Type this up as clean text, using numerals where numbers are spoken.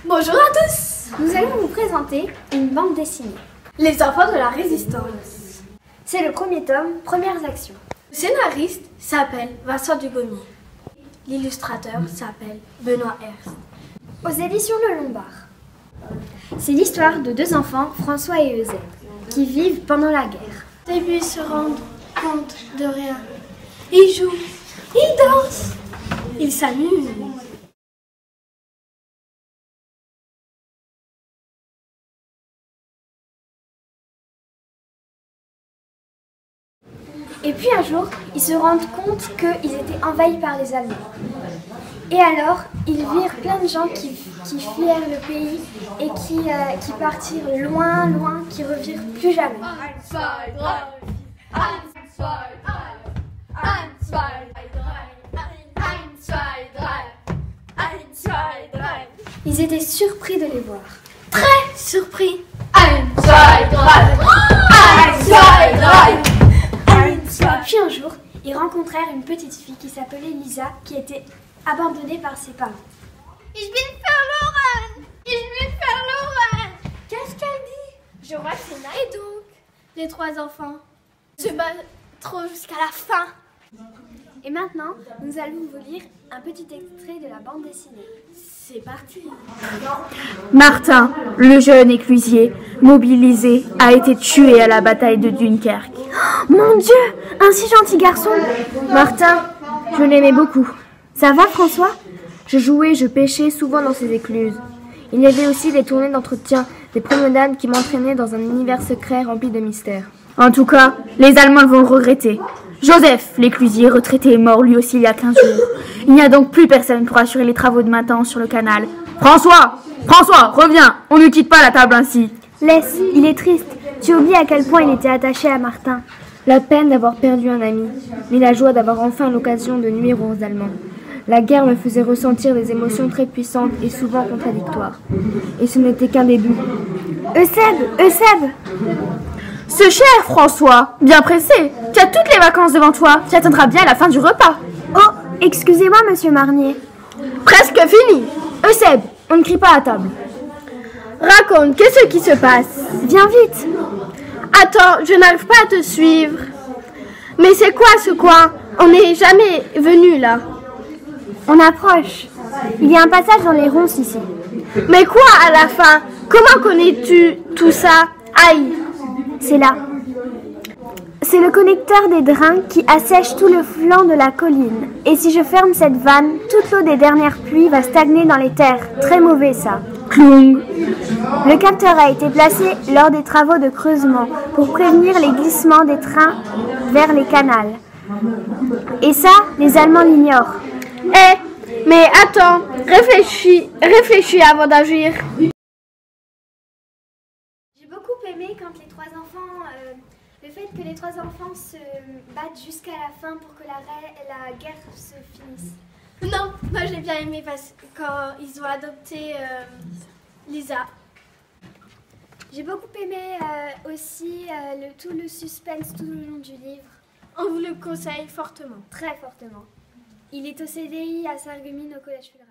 Bonjour à tous. Nous allons vous présenter une bande dessinée. Les enfants de la résistance. C'est le premier tome, premières actions. Le scénariste s'appelle Vincent Dugommier. L'illustrateur s'appelle Benoît Herz. Aux éditions Le Lombard. C'est l'histoire de deux enfants, François et Eusèbe, qui vivent pendant la guerre. Au début, ils se rendent compte de rien. Ils jouent, ils dansent, ils s'amusent. Et puis un jour, ils se rendent compte qu'ils étaient envahis par les Allemands. Et alors, ils virent plein de gens qui fuirent le pays et qui partirent loin, loin, qui revirent plus jamais. Ils étaient surpris de les voir. Très surpris. Puis un jour, ils rencontrèrent une petite fille qui s'appelait Lisa, qui était abandonnée par ses parents. Ich bin verloren! Ich bin verloren! Qu'est-ce qu'elle dit? Je vois que c'est là. Et donc, les trois enfants se battront jusqu'à la fin. Et maintenant, nous allons vous lire un petit extrait de la bande dessinée. C'est parti. Martin, le jeune éclusier, mobilisé, a été tué à la bataille de Dunkerque. Oh, mon Dieu, un si gentil garçon. Martin, je l'aimais beaucoup. Ça va, François? Je jouais, je pêchais souvent dans ces écluses. Il y avait aussi des tournées d'entretien, des promenades qui m'entraînaient dans un univers secret rempli de mystères. En tout cas, les Allemands vont le regretter. Joseph, l'éclusier, retraité, est mort lui aussi il y a 15 jours. Il n'y a donc plus personne pour assurer les travaux de maintenance sur le canal. François, reviens, on ne quitte pas la table ainsi. Laisse, il est triste. Tu oublies à quel point il était attaché à Martin. La peine d'avoir perdu un ami, mais la joie d'avoir enfin l'occasion de nuire aux Allemands. La guerre me faisait ressentir des émotions très puissantes et souvent contradictoires. Et ce n'était qu'un début. Eusèbe! Ce cher François, bien pressé, tu as toutes les vacances devant toi, tu atteindras bien la fin du repas. Oh, excusez-moi, monsieur Marnier. Presque fini. Eusèbe, on ne crie pas à table. Raconte, qu'est-ce qui se passe? Viens vite. Attends, je n'arrive pas à te suivre. Mais c'est quoi ce coin? On n'est jamais venu là. On approche. Il y a un passage dans les ronces ici. Mais quoi à la fin? Comment connais-tu tout ça? Aïe! C'est là. C'est le connecteur des drains qui assèche tout le flanc de la colline. Et si je ferme cette vanne, toute l'eau des dernières pluies va stagner dans les terres. Très mauvais ça. Clong. Le capteur a été placé lors des travaux de creusement pour prévenir les glissements des trains vers les canals. Et ça, les Allemands l'ignorent. Mais attends, réfléchis avant d'agir. J'ai beaucoup aimé quand les trois enfants, le fait que les trois enfants se battent jusqu'à la fin pour que la guerre se finisse. Non, moi j'ai bien aimé parce que quand ils ont adopté Lisa. J'ai beaucoup aimé aussi tout le suspense tout le long du livre. On vous le conseille fortement. Très fortement. Il est au CDI à Sarreguemines au Collège Fulgence.